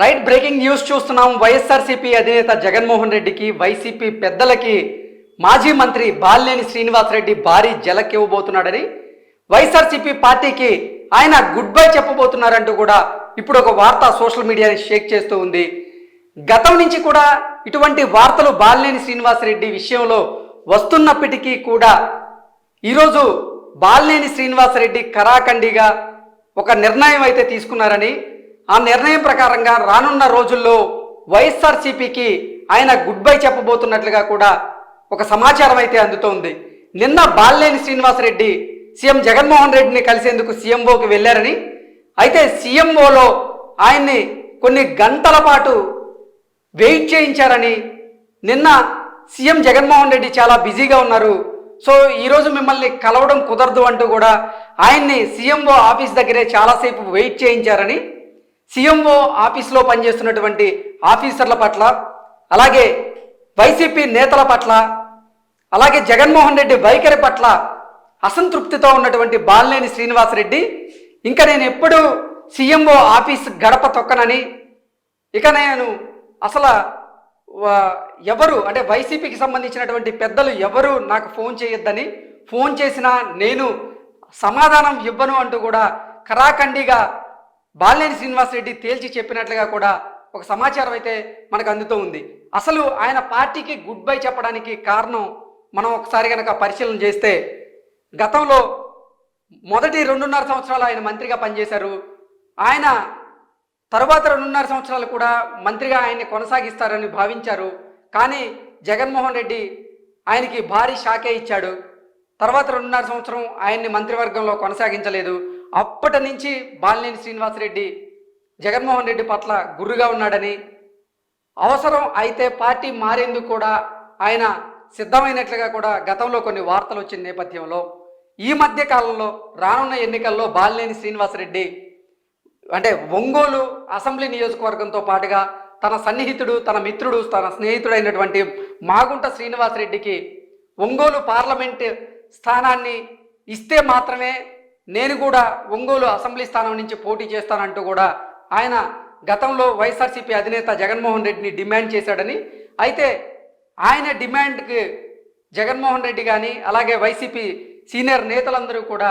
Right breaking news చూస్తున్నాం. వైఎస్ఆర్సీపీ అధినేత జగన్మోహన్ రెడ్డికి, వైసీపీ పెద్దలకి మాజీ మంత్రి బాలినేని శ్రీనివాసరెడ్డి భారీ జలకివ్వబోతున్నాడని, వైఎస్ఆర్సీపీ పార్టీకి ఆయన గుడ్ బై చెప్పబోతున్నారంటూ కూడా ఇప్పుడు ఒక వార్త సోషల్ మీడియాని షేక్ చేస్తూ ఉంది. గతం నుంచి కూడా ఇటువంటి వార్తలు బాలినేని శ్రీనివాసరెడ్డి విషయంలో వస్తున్నప్పటికీ కూడా ఈరోజు బాలినేని శ్రీనివాసరెడ్డి కరాఖండిగా ఒక నిర్ణయం అయితే తీసుకున్నారని, ఆ నిర్ణయం ప్రకారంగా రానున్న రోజుల్లో వైఎస్ఆర్సీపీకి ఆయన గుడ్ బై చెప్పబోతున్నట్లుగా కూడా ఒక సమాచారం అయితే అందుతోంది. నిన్న బాలినేని శ్రీనివాసరెడ్డి సీఎం జగన్మోహన్ రెడ్డిని కలిసేందుకు సీఎంఓకి వెళ్ళారని, అయితే సీఎంఓలో ఆయన్ని కొన్ని గంటల పాటు వెయిట్ చేయించారని, నిన్న సీఎం జగన్మోహన్ రెడ్డి చాలా బిజీగా ఉన్నారు, సో ఈరోజు మిమ్మల్ని కలవడం కుదరదు అంటూ కూడా ఆయన్ని సీఎంఓ ఆఫీస్ దగ్గరే చాలాసేపు వెయిట్ చేయించారని, సీఎంఓ ఆఫీస్లో పనిచేస్తున్నటువంటి ఆఫీసర్ల పట్ల, అలాగే వైసీపీ నేతల పట్ల, అలాగే జగన్మోహన్ రెడ్డి వైఖరి పట్ల అసంతృప్తితో ఉన్నటువంటి బాలినేని శ్రీనివాసరెడ్డి ఇంకా నేను ఎప్పుడు సీఎంఓ ఆఫీస్ గడప తొక్కనని, ఇక నేను అసలు ఎవరు అంటే వైసీపీకి సంబంధించినటువంటి పెద్దలు ఎవరు నాకు ఫోన్ చేయొద్దని, ఫోన్ చేసినా నేను సమాధానం ఇవ్వను అంటూ కూడా ఖరాఖండిగా బాలినేని శ్రీనివాసరెడ్డి తేల్చి చెప్పినట్లుగా కూడా ఒక సమాచారం అయితే మనకు అందుతూ ఉంది. అసలు ఆయన పార్టీకి గుడ్ బై చెప్పడానికి కారణం మనం ఒకసారి కనుక పరిశీలన చేస్తే, గతంలో మొదటి 2.5 సంవత్సరాలు ఆయన మంత్రిగా పనిచేశారు. ఆయన తరువాత 2.5 సంవత్సరాలు కూడా మంత్రిగా ఆయన్ని కొనసాగిస్తారని భావించారు. కానీ జగన్మోహన్ రెడ్డి ఆయనకి భారీ షాకే ఇచ్చాడు. తర్వాత 2.5 సంవత్సరం ఆయన్ని మంత్రివర్గంలో కొనసాగించలేదు. అప్పటి నుంచి బాలినేని శ్రీనివాసరెడ్డి జగన్మోహన్ రెడ్డి పట్ల గుర్రుగా ఉన్నాడని, అవసరం అయితే పార్టీ మారేందుకు కూడా ఆయన సిద్ధమైనట్లుగా కూడా గతంలో కొన్ని వార్తలు వచ్చిన నేపథ్యంలో ఈ మధ్య కాలంలో రానున్న ఎన్నికల్లో బాలినేని శ్రీనివాసరెడ్డి అంటే ఒంగోలు అసెంబ్లీ నియోజకవర్గంతో పాటుగా తన సన్నిహితుడు, తన మిత్రుడు, తన స్నేహితుడైనటువంటి మాగుంట శ్రీనివాసరెడ్డికి ఒంగోలు పార్లమెంట్ స్థానాన్ని ఇస్తే మాత్రమే నేను కూడా ఒంగోలు అసెంబ్లీ స్థానం నుంచి పోటీ చేస్తానంటూ కూడా ఆయన గతంలో వైఎస్ఆర్సీపీ అధినేత జగన్మోహన్ రెడ్డిని డిమాండ్ చేశాడని, అయితే ఆయన డిమాండ్కి జగన్మోహన్ రెడ్డి కానీ అలాగే వైసీపీ సీనియర్ నేతలందరూ కూడా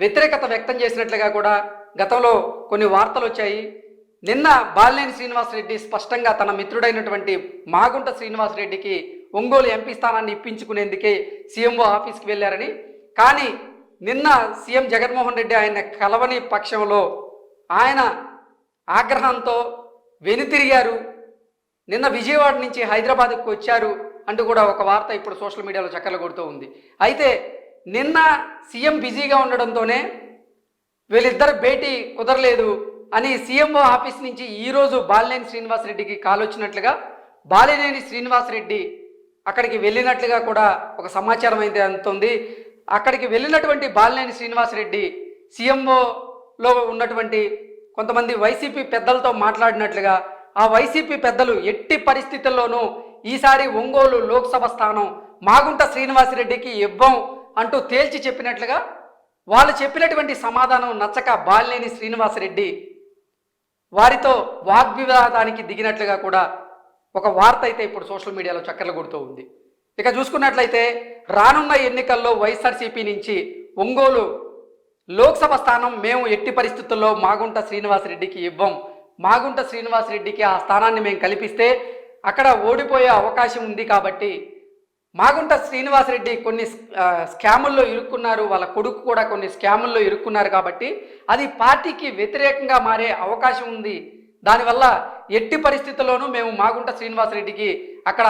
వ్యతిరేకత వ్యక్తం చేసినట్లుగా కూడా గతంలో కొన్ని వార్తలు వచ్చాయి. నిన్న బాలినేని శ్రీనివాసరెడ్డి స్పష్టంగా తన మిత్రుడైనటువంటి మాగుంట శ్రీనివాసరెడ్డికి ఒంగోలు ఎంపీ స్థానాన్ని ఇప్పించుకునేందుకే సీఎంఓ ఆఫీస్కి వెళ్ళారని, కానీ నిన్న సీఎం జగన్మోహన్ రెడ్డి ఆయన కలవని పక్షంలో ఆయన ఆగ్రహంతో వెనుతిరిగారు. నిన్న విజయవాడ నుంచి హైదరాబాద్కు వచ్చారు అంటూ కూడా ఒక వార్త ఇప్పుడు సోషల్ మీడియాలో చక్కర్లు కొడుతూ ఉంది. అయితే నిన్న సీఎం బిజీగా ఉండడంతోనే వీళ్ళిద్దరు భేటీ కుదరలేదు అని సీఎంఓ ఆఫీస్ నుంచి ఈరోజు బాలినేని శ్రీనివాసరెడ్డికి కాల్ వచ్చినట్లుగా, బాలినేని శ్రీనివాసరెడ్డి అక్కడికి వెళ్ళినట్లుగా కూడా ఒక సమాచారం అయితే అందుతుంది. అక్కడికి వెళ్ళినటువంటి బాలినేని శ్రీనివాసరెడ్డి సీఎంఓలో ఉన్నటువంటి కొంతమంది వైసీపీ పెద్దలతో మాట్లాడినట్లుగా, ఆ వైసీపీ పెద్దలు ఎట్టి పరిస్థితుల్లోనూ ఈసారి ఒంగోలు లోక్సభ స్థానం మాగుంట శ్రీనివాసరెడ్డికి ఇవ్వం అంటూ తేల్చి చెప్పినట్లుగా, వాళ్ళు చెప్పినటువంటి సమాధానం నచ్చక బాలినేని శ్రీనివాసరెడ్డి వారితో వాగ్వివాదానికి దిగినట్లుగా కూడా ఒక వార్త అయితే ఇప్పుడు సోషల్ మీడియాలో చక్కర్లు కొడుతూ ఉంది. ఇక చూసుకున్నట్లయితే రానున్న ఎన్నికల్లో వైఎస్ఆర్సీపీ నుంచి ఒంగోలు లోక్సభ స్థానం మేము ఎట్టి పరిస్థితుల్లో మాగుంట శ్రీనివాసరెడ్డికి ఇవ్వం, మాగుంట శ్రీనివాసరెడ్డికి ఆ స్థానాన్ని మేము కల్పిస్తే అక్కడ ఓడిపోయే అవకాశం ఉంది, కాబట్టి మాగుంట శ్రీనివాసరెడ్డి కొన్ని స్కాముల్లో ఇరుక్కున్నారు, వాళ్ళ కొడుకు కూడా కొన్ని స్కాముల్లో ఇరుక్కున్నారు, కాబట్టి అది పార్టీకి వ్యతిరేకంగా మారే అవకాశం ఉంది, దానివల్ల ఎట్టి పరిస్థితుల్లోనూ మేము మాగుంట శ్రీనివాసరెడ్డికి అక్కడ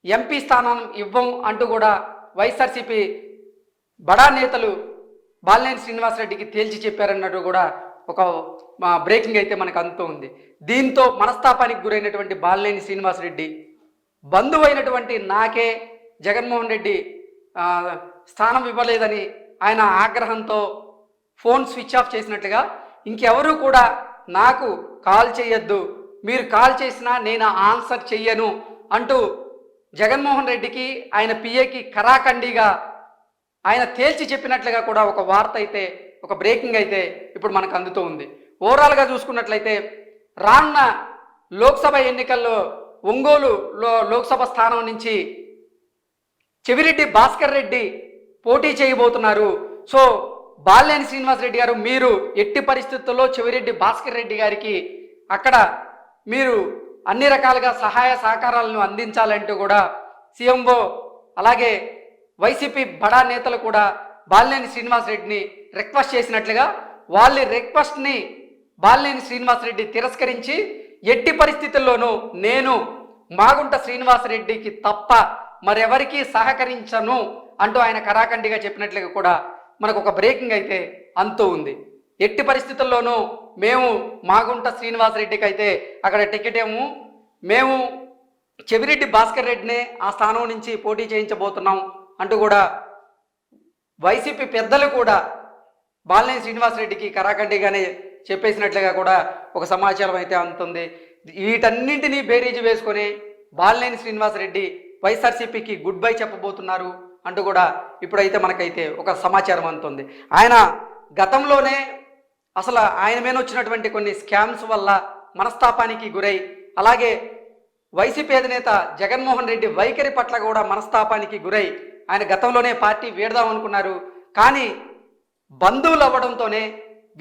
ఎంపీ స్థానం ఇవ్వం అంటూ కూడా వైఎస్ఆర్సీపీ బడా నేతలు బాలినేని శ్రీనివాసరెడ్డికి తేల్చి చెప్పారన్నట్టు కూడా ఒక బ్రేకింగ్ అయితే మనకు అందుతూ ఉంది. దీంతో మనస్తాపానికి గురైనటువంటి బాలినేని శ్రీనివాసరెడ్డి బంధువైనటువంటి నాకే జగన్మోహన్ రెడ్డి స్థానం ఇవ్వలేదని ఆయన ఆగ్రహంతో ఫోన్ స్విచ్ ఆఫ్ చేసినట్లుగా, ఇంకెవరూ కూడా నాకు కాల్ చేయొద్దు, మీరు కాల్ చేసినా నేను ఆన్సర్ చెయ్యను అంటూ జగన్మోహన్ రెడ్డికి ఆయన పిఏకి ఖరాఖండిగా ఆయన తేల్చి చెప్పినట్లుగా కూడా ఒక వార్త అయితే, ఒక బ్రేకింగ్ అయితే ఇప్పుడు మనకు అందుతూ ఉంది. ఓవరాల్గా చూసుకున్నట్లయితే రానున్న లోక్సభ ఎన్నికల్లో ఒంగోలులో లోక్సభ స్థానం నుంచి చెవిరెడ్డి భాస్కర్ రెడ్డి పోటీ చేయబోతున్నారు. సో బాలినేని శ్రీనివాసరెడ్డి గారు మీరు ఎట్టి పరిస్థితుల్లో చెవిరెడ్డి భాస్కర్ రెడ్డి గారికి అక్కడ మీరు అన్ని రకాలుగా సహాయ సహకారాలను అందించాలంటూ కూడా సీఎంఓ అలాగే వైసీపీ బడా నేతలు కూడా బాలినేని శ్రీనివాసరెడ్డిని రిక్వెస్ట్ చేసినట్లుగా వాళ్ళ రిక్వెస్ట్ని బాలినేని శ్రీనివాసరెడ్డి తిరస్కరించి ఎట్టి పరిస్థితుల్లోనూ నేను మాగుంట శ్రీనివాసరెడ్డికి తప్ప మరెవరికీ సహకరించను అంటూ ఆయన కరాఖండిగా చెప్పినట్లుగా కూడా మనకు ఒక బ్రేకింగ్ అయితే అంతూ ఉంది. ఎట్టి పరిస్థితుల్లోనూ మేము మాగుంట శ్రీనివాసరెడ్డికి అయితే అక్కడ టికెట్ ఏమో మేము చెవిరెడ్డి భాస్కర్ రెడ్డినే ఆ స్థానం నుంచి పోటీ చేయించబోతున్నాం అంటూ కూడా వైసీపీ పెద్దలు కూడా బాలినేని శ్రీనివాసరెడ్డికి కరాఖండిగానే చెప్పేసినట్లుగా కూడా ఒక సమాచారం అయితే అందుతుంది. వీటన్నింటినీ బేరీజు వేసుకొని బాలినేని శ్రీనివాసరెడ్డి వైఎస్ఆర్సీపీకి గుడ్ బై చెప్పబోతున్నారు అంటూ కూడా ఇప్పుడైతే మనకైతే ఒక సమాచారం అందుతుంది. ఆయన గతంలోనే అసలు ఆయన మీద వచ్చినటువంటి కొన్ని స్కామ్స్ వల్ల మనస్తాపానికి గురై అలాగే వైసీపీ అధినేత జగన్మోహన్ రెడ్డి వైఖరి పట్ల కూడా మనస్తాపానికి గురై ఆయన గతంలోనే పార్టీ వీడదాం అనుకున్నారు. కానీ బంధువులు అవ్వడంతోనే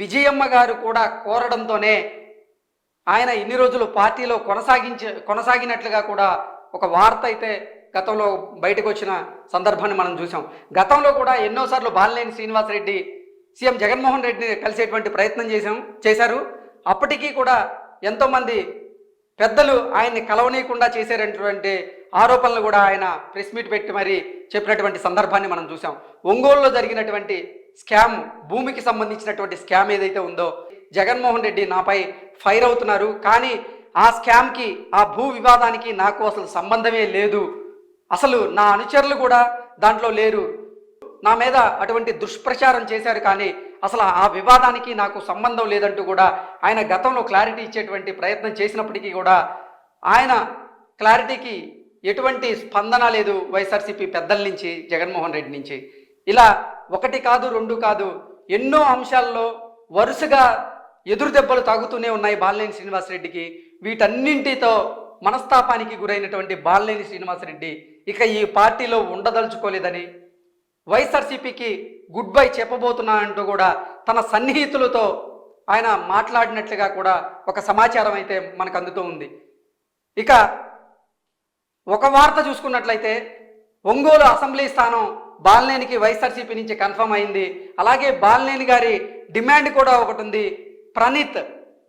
విజయమ్మ గారు కూడా కోరడంతోనే ఆయన ఇన్ని రోజులు పార్టీలో కొనసాగినట్లుగా కూడా ఒక వార్త అయితే గతంలో బయటకు వచ్చిన సందర్భాన్ని మనం చూసాం. గతంలో కూడా ఎన్నోసార్లు బాలినేని శ్రీనివాసరెడ్డి సీఎం జగన్మోహన్ రెడ్డిని కలిసేటువంటి ప్రయత్నం చేశారు. అప్పటికీ కూడా ఎంతోమంది పెద్దలు ఆయన్ని కలవనీయకుండా చేశారనేటువంటి ఆరోపణలు కూడా ఆయన ప్రెస్ మీట్ పెట్టి మరీ చెప్పినటువంటి సందర్భాన్ని మనం చూసాం. ఒంగోలులో జరిగినటువంటి స్కామ్, భూమికి సంబంధించినటువంటి స్కామ్ ఏదైతే ఉందో జగన్మోహన్ రెడ్డి నాపై ఫైర్ అవుతున్నారు. కానీ ఆ స్కామ్కి, ఆ భూ వివాదానికి నాకు అసలు సంబంధమే లేదు, అసలు నా అనుచరులు కూడా దాంట్లో లేరు, నా మీద అటువంటి దుష్ప్రచారం చేశారు, కానీ అసలు ఆ వివాదానికి నాకు సంబంధం లేదంటూ కూడా ఆయన గతంలో క్లారిటీ ఇచ్చేటువంటి ప్రయత్నం చేసినప్పటికీ కూడా ఆయన క్లారిటీకి ఎటువంటి స్పందన లేదు వైఎస్ఆర్సీపీ పెద్దల నుంచి, జగన్మోహన్ రెడ్డి నుంచి. ఇలా ఒకటి కాదు రెండు కాదు ఎన్నో అంశాల్లో వరుసగా ఎదురు దెబ్బలు తాగుతూనే ఉన్నాయి బాలినేని శ్రీనివాసరెడ్డికి. వీటన్నింటితో మనస్తాపానికి గురైనటువంటి బాలినేని శ్రీనివాసరెడ్డి ఇక ఈ పార్టీలో ఉండదలుచుకోలేదని, వైఎస్ఆర్సీపీకి గుడ్ బై చెప్పబోతున్నానంటూ కూడా తన సన్నిహితులతో ఆయన మాట్లాడినట్లుగా కూడా ఒక సమాచారం అయితే మనకు అందుతూ ఉంది. ఇక ఒక వార్త చూసుకున్నట్లయితే ఒంగోలు అసెంబ్లీ స్థానం బాలినేనికి వైఎస్ఆర్సీపీ నుంచి కన్ఫర్మ్ అయింది. అలాగే బాలినేని గారి డిమాండ్ కూడా ఒకటి ఉంది. ప్రణీత్,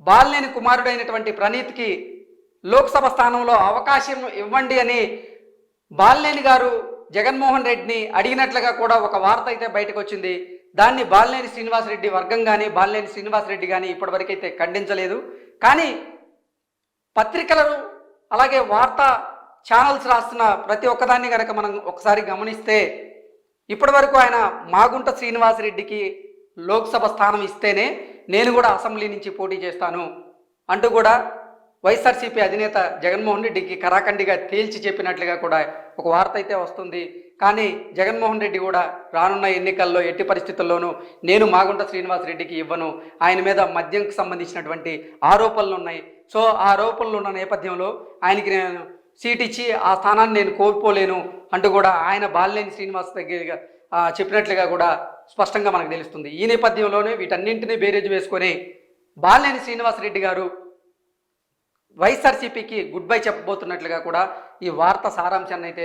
బాలినేని కుమారుడైనటువంటి ప్రణీత్కి లోక్సభ స్థానంలో అవకాశం ఇవ్వండి అని బాలినేని గారు జగన్మోహన్ రెడ్డిని అడిగినట్లుగా కూడా ఒక వార్త అయితే బయటకు వచ్చింది. దాన్ని బాలినేని శ్రీనివాసరెడ్డి వర్గం కానీ బాలినేని శ్రీనివాసరెడ్డి కానీ ఇప్పటివరకైతే ఖండించలేదు. కానీ పత్రికలు అలాగే వార్తా ఛానల్స్ రాస్తున్న ప్రతి ఒక్కదాన్ని కనుక మనం ఒకసారి గమనిస్తే ఇప్పటి వరకు ఆయన మాగుంట శ్రీనివాసరెడ్డికి లోక్సభ స్థానం ఇస్తేనే నేను కూడా అసెంబ్లీ నుంచి పోటీ చేస్తాను అంటూ కూడా వైఎస్ఆర్సీపీ అధినేత జగన్మోహన్ రెడ్డికి కరాఖండిగా తేల్చి చెప్పినట్లుగా కూడా ఒక వార్త అయితే వస్తుంది. కానీ జగన్మోహన్ రెడ్డి కూడా రానున్న ఎన్నికల్లో ఎట్టి పరిస్థితుల్లోనూ నేను మాగుంట శ్రీనివాసరెడ్డికి ఇవ్వను, ఆయన మీద మద్యంకి సంబంధించినటువంటి ఆరోపణలు ఉన్నాయి, సో ఆ ఆరోపణలు ఉన్న నేపథ్యంలో ఆయనకి నేను సీట్ ఇచ్చి ఆ స్థానాన్ని నేను కోల్పోలేను అంటూ కూడా ఆయన బాలినేని శ్రీనివాస్ దగ్గర చెప్పినట్లుగా కూడా స్పష్టంగా మనకు తెలుస్తుంది. ఈ నేపథ్యంలోనే వీటన్నింటినీ బేరేజ్ వేసుకొని బాలినేని శ్రీనివాసరెడ్డి గారు వైఎస్ఆర్సీపీకి గుడ్ బై చెప్పబోతున్నట్లుగా కూడా ఈ వార్త సారాంశాన్ని అయితే